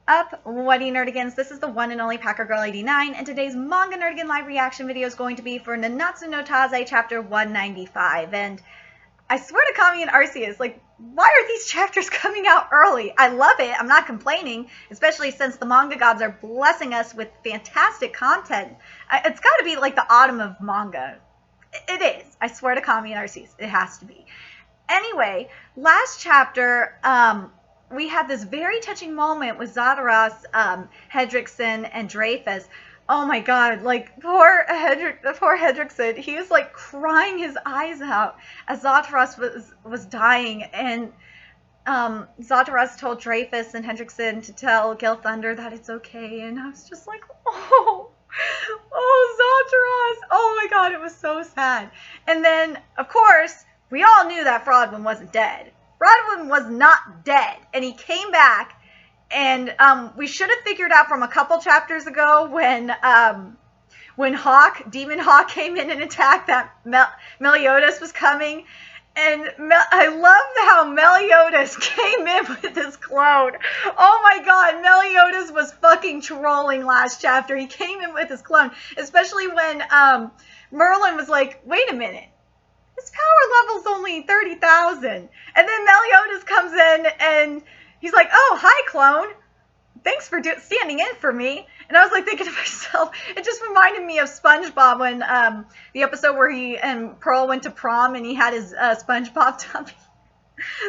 Up, what do you nerdigans? This is the one and only Packer Girl 89, and today's Manga Nerdigan live reaction video is going to be for Nanatsu no Taizai chapter 195. And I swear to Kami and Arceus, like, why are these chapters coming out early? I love it. I'm not complaining, especially since the manga gods are blessing us with fantastic content. It's got to be like the autumn of manga. It is. I swear to Kami and Arceus, it has to be. Anyway, last chapter, we had this very touching moment with Zataras, Hedrickson, and Dreyfus. Oh my god, like, poor Hedrickson, he was like crying his eyes out as Zataras was dying, and Zataras told Dreyfus and Hedrickson to tell Gil Thunder that it's okay, and I was just like, oh, Zataras, oh my god, it was so sad. And then, of course, we all knew that Fraudrin wasn't dead. Fraudrin was not dead, and he came back, and we should have figured out from a couple chapters ago when Demon Hawk came in and attacked that Meliodas was coming, and I love how Meliodas came in with his clone. Oh my god, Meliodas was fucking trolling last chapter. He came in with his clone, especially when Merlin was like, wait a minute. His power level's only 30,000. And then Meliodas comes in and he's like, oh, hi, clone. Thanks for standing in for me. And I was like thinking to myself, it just reminded me of SpongeBob when the episode where he and Pearl went to prom and he had his SpongeBob tummy.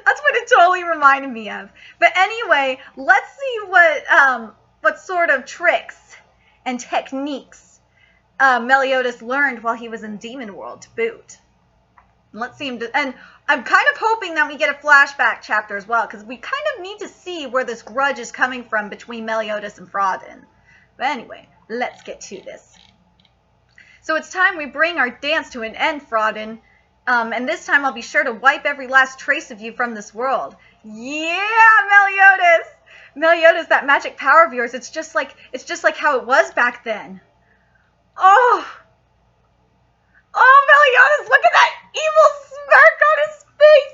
That's what it totally reminded me of. But anyway, let's see what sort of tricks and techniques Meliodas learned while he was in Demon World to boot. Let's see him and I'm kind of hoping that we get a flashback chapter as well, because we kind of need to see where this grudge is coming from between Meliodas and Fraudrin. But anyway, let's get to this. So it's time we bring our dance to an end, Fraudrin. And this time I'll be sure to wipe every last trace of you from this world. Yeah, Meliodas! Meliodas, that magic power of yours, it's just like how it was back then. Oh, Meliodas, look at that evil smirk on his face!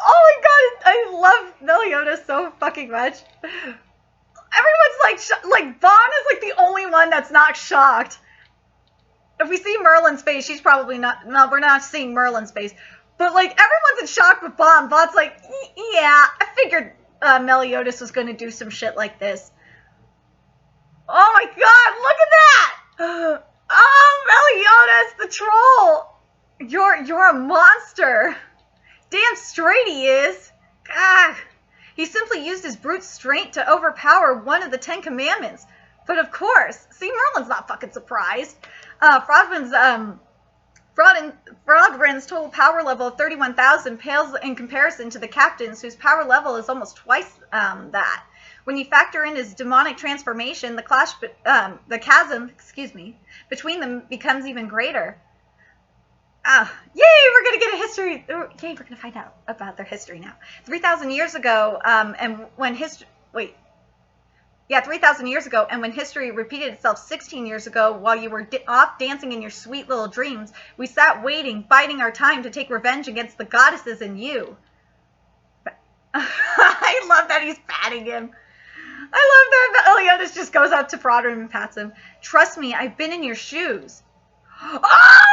Oh my god, I love Meliodas so fucking much. Everyone's like Vaughn is like the only one that's not shocked. If we see Merlin's face, she's probably not, no, we're not seeing Merlin's face. But like, everyone's in shock with Vaughn. Vaughn's like, yeah, I figured Meliodas was gonna do some shit like this. Oh my god, look at that! Oh, Meliodas, the troll! You're a monster. Damn straight he is. God. He simply used his brute strength to overpower one of the 10 Commandments. But of course, see, Merlin's not fucking surprised. Fraudrin's total power level of 31,000 pales in comparison to the captain's, whose power level is almost twice that. When you factor in his demonic transformation, the chasm, between them becomes even greater. Yay, we're going to get a history. Yay, we're going to find out about their history now. 3,000 years ago, and when 3,000 years ago, and when history repeated itself 16 years ago, while you were off dancing in your sweet little dreams, we sat waiting, biding our time to take revenge against the goddesses and you. I love that he's patting him. I love that Meliodas just goes up to Fraudrin and pats him. Trust me, I've been in your shoes. Oh!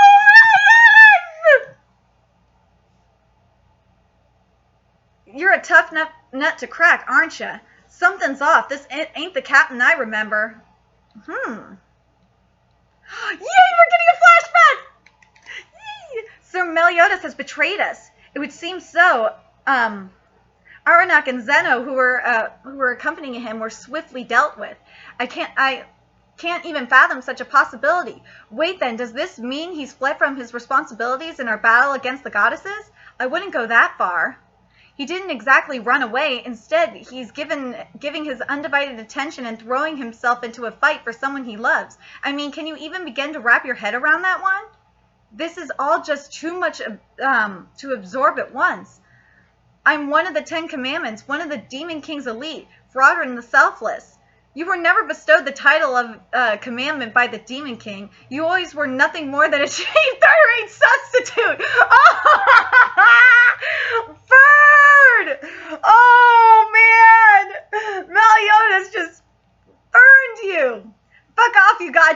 You're a tough nut to crack, aren't you? Something's off. This ain't the captain I remember. Yay, we're getting a flashback! Yay. Sir Meliodas has betrayed us. It would seem so. Aranak and Zeno, who were accompanying him, were swiftly dealt with. I can't even fathom such a possibility. Wait then, does this mean he's fled from his responsibilities in our battle against the goddesses? I wouldn't go that far. He didn't exactly run away. Instead, he's giving his undivided attention and throwing himself into a fight for someone he loves. I mean, can you even begin to wrap your head around that one? This is all just too much to absorb at once. I'm one of the 10 Commandments, one of the Demon King's elite, Fraudrin the Selfless. You were never bestowed the title of commandment by the Demon King. You always were nothing more than a cheap third-rate substitute. Bird! Oh, man! Meliodas just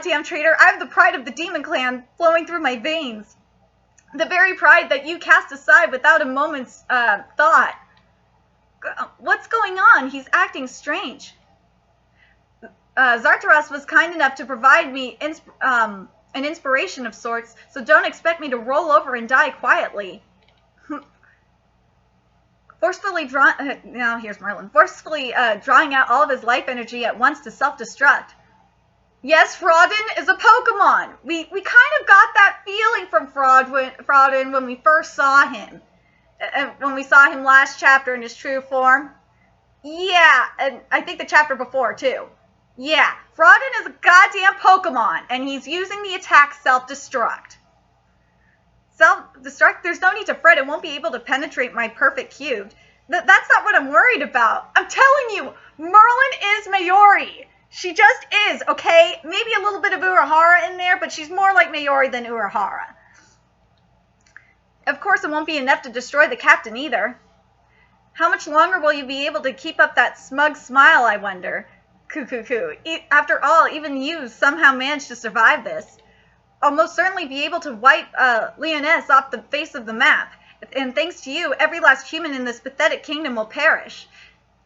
goddamn traitor. I have the pride of the demon clan flowing through my veins. The very pride that you cast aside without a moment's thought. What's going on? He's acting strange. Zartaros was kind enough to provide me an inspiration of sorts, so don't expect me to roll over and die quietly. Forcefully drawing out all of his life energy at once to self-destruct. Yes, Fraudrin is a Pokemon. We kind of got that feeling from Fraudrin when we first saw him. When we saw him last chapter in his true form. Yeah, and I think the chapter before too. Yeah, Fraudrin is a goddamn Pokemon, and he's using the attack self-destruct. Self-destruct? There's no need to fret. It won't be able to penetrate my perfect cube. That's not what I'm worried about. I'm telling you, Merlin is Mayuri. She just is, okay? Maybe a little bit of Urahara in there, but she's more like Mayuri than Urahara. Of course, it won't be enough to destroy the captain either. How much longer will you be able to keep up that smug smile, I wonder? Coo. After all, even you somehow managed to survive this. I'll most certainly be able to wipe Lyonesse off the face of the map. And thanks to you, every last human in this pathetic kingdom will perish.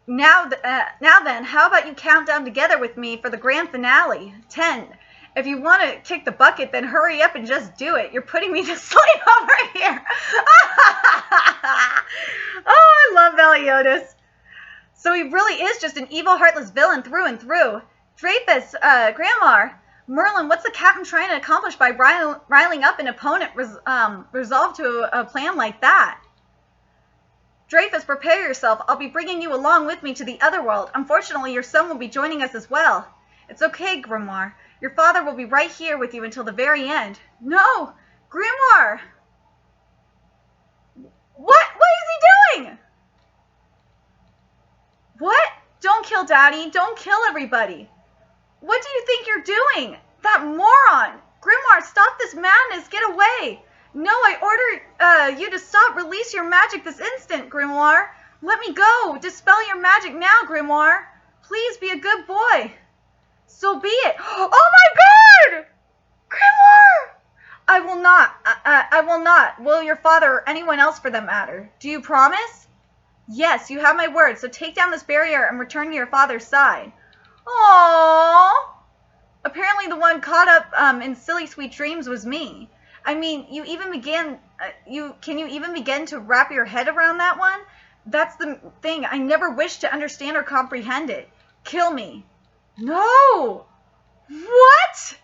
Now then, how about you count down together with me for the grand finale? 10. If you want to kick the bucket, then hurry up and just do it. You're putting me to sleep over here. Oh, I love Meliodas. So he really is just an evil, heartless villain through and through. Dreyfus, Grandma, Merlin, what's the captain trying to accomplish by riling up an opponent resolved to a plan like that? Dreyfus, prepare yourself. I'll be bringing you along with me to the other world. Unfortunately, your son will be joining us as well. It's okay, Grimoire. Your father will be right here with you until the very end. No! Grimoire! What is he doing? What? Don't kill Daddy. Don't kill everybody. What do you think you're doing? That moron! Grimoire, stop this madness. Get away. No, I order you to stop. Release your magic this instant, Grimoire. Let me go. Dispel your magic now, Grimoire. Please be a good boy. So be it. Oh my God! Grimoire! I will not. I will not. Will your father or anyone else for that matter? Do you promise? Yes, you have my word. So take down this barrier and return to your father's side. Aww. Apparently the one caught up in silly sweet dreams was me. I mean, can you even begin to wrap your head around that one? That's the thing. I never wished to understand or comprehend it. Kill me. No! What?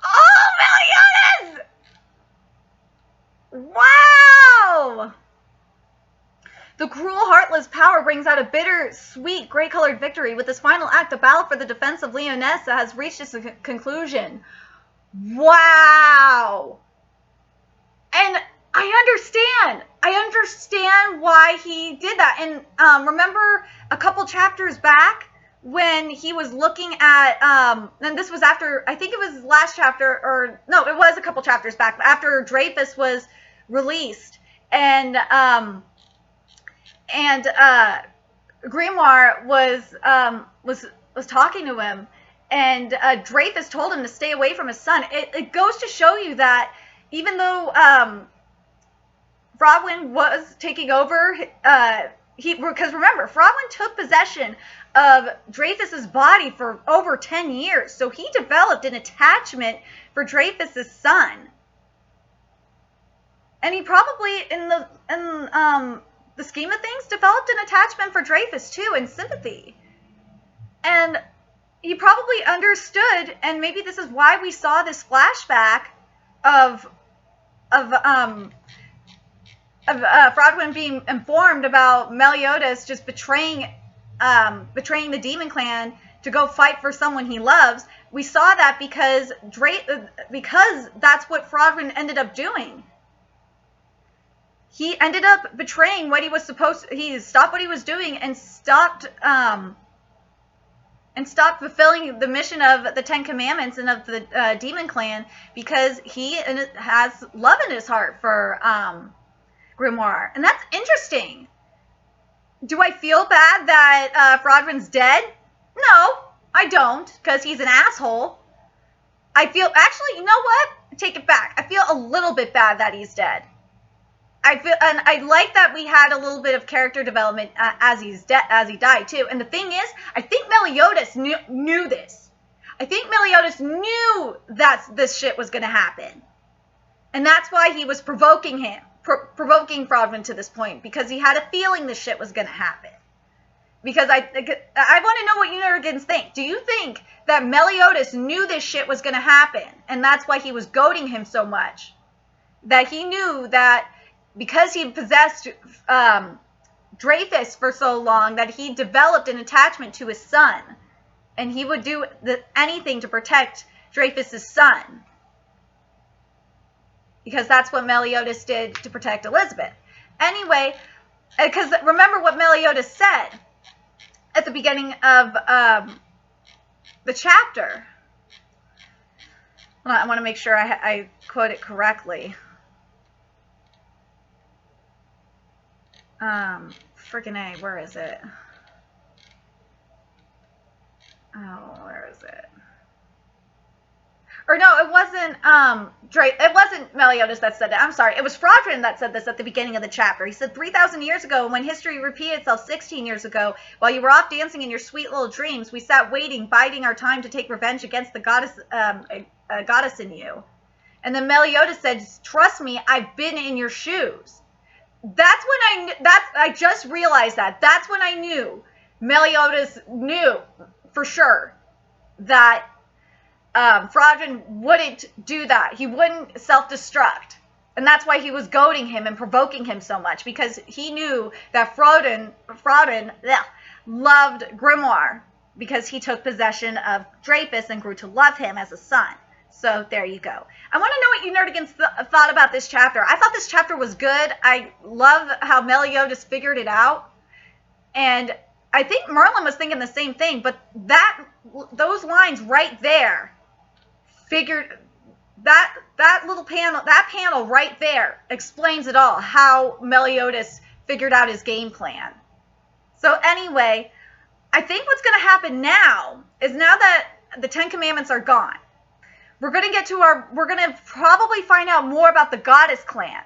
Oh, Meliodas! Wow! The cruel, heartless power brings out a bitter, sweet, gray-colored victory. With this final act, the battle for the defense of Lyonesse has reached its conclusion. Wow! And I understand why he did that. And remember a couple chapters back when he was looking at, and this was after, I think it was last chapter, or no, it was a couple chapters back, after Dreyfus was released. And Grimoire was talking to him, and Dreyfus told him to stay away from his son. It goes to show you that even though Fraudrin was taking over, because remember, Fraudrin took possession of Dreyfus's body for over 10 years, so he developed an attachment for Dreyfus's son, and he probably in the scheme of things developed an attachment for Dreyfus too, and sympathy, and he probably understood, and maybe this is why we saw this flashback of Fraudrin being informed about Meliodas just betraying the Demon Clan to go fight for someone he loves. We saw that because that's what Fraudrin ended up doing. He ended up betraying what he was supposed to. He stopped what he was doing and stopped fulfilling the mission of the 10 Commandments and of the Demon Clan because he has love in his heart for Grimoire. And that's interesting. Do I feel bad that Fraudrin's dead? No, I don't, because he's an asshole. I feel, actually, you know what? Take it back. I feel a little bit bad that he's dead. I feel, and I like that we had a little bit of character development as he died too. And the thing is, I think Meliodas knew this. I think Meliodas knew that this shit was going to happen, and that's why he was provoking provoking Fraudrin to this point, because he had a feeling this shit was going to happen. Because I want to know what you Nerdigans think. Do you think that Meliodas knew this shit was going to happen, and that's why he was goading him so much? That he knew that because he possessed Dreyfus for so long, that he developed an attachment to his son, and he would do anything to protect Dreyfus's son, because that's what Meliodas did to protect Elizabeth. Anyway, because remember what Meliodas said at the beginning of the chapter. Hold on, I want to make sure I quote it correctly. Freaking A, where is it? Oh, where is it? Or no, it wasn't it wasn't Meliodas that said that. I'm sorry. It was Fraudrin that said this at the beginning of the chapter. He said, 3,000 years ago, when history repeated itself 16 years ago, while you were off dancing in your sweet little dreams, we sat waiting, biding our time to take revenge against the goddess in you. And then Meliodas said, trust me, I've been in your shoes. That's when I just realized that. That's when I knew Meliodas knew for sure that Fraudrin wouldn't do that. He wouldn't self-destruct. And that's why he was goading him and provoking him so much, because he knew that Fraudrin loved Grimoire, because he took possession of Dreyfus and grew to love him as a son. So there you go. I want to know what you Nerdigans thought about this chapter. I thought this chapter was good. I love how Meliodas figured it out. And I think Merlin was thinking the same thing, but those lines right there figured that little panel, that panel right there explains it all, how Meliodas figured out his game plan. So anyway, I think what's going to happen now is, now that the 10 Commandments are gone, we're going to probably find out more about the Goddess clan.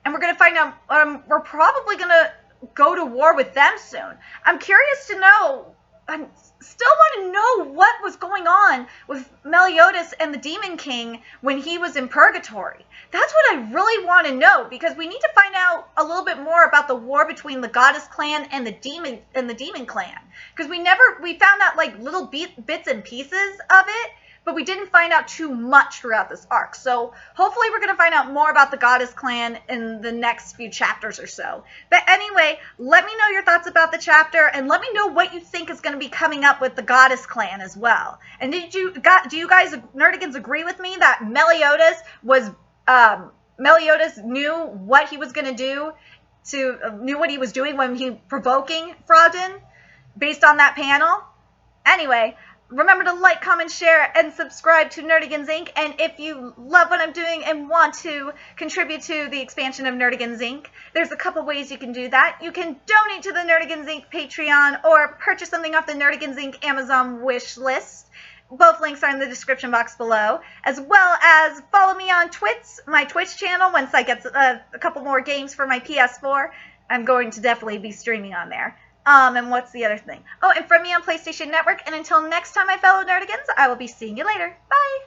And we're going to find out, we're probably going to go to war with them soon. I'm curious to know, I still want to know what was going on with Meliodas and the Demon King when he was in purgatory. That's what I really want to know, because we need to find out a little bit more about the war between the Goddess clan and the Demon clan. Because we found out like little bits and pieces of it, but we didn't find out too much throughout this arc. So hopefully we're going to find out more about the Goddess clan in the next few chapters or so. But anyway, let me know your thoughts about the chapter, and let me know what you think is going to be coming up with the Goddess clan as well. And do you guys Nerdigans agree with me that Meliodas knew what he was going to do, knew what he was doing when he provoking Fraudrin based on that panel? Anyway, remember to like, comment, share, and subscribe to Nerdigans Inc. And if you love what I'm doing and want to contribute to the expansion of Nerdigans Inc., there's a couple ways you can do that. You can donate to the Nerdigans Inc. Patreon, or purchase something off the Nerdigans Inc. Amazon wish list. Both links are in the description box below, as well as follow me on Twitch, my Twitch channel. Once I get a couple more games for my PS4, I'm going to definitely be streaming on there. And what's the other thing? Oh, and friend me on PlayStation Network. And until next time, my fellow Nerdigans, I will be seeing you later. Bye!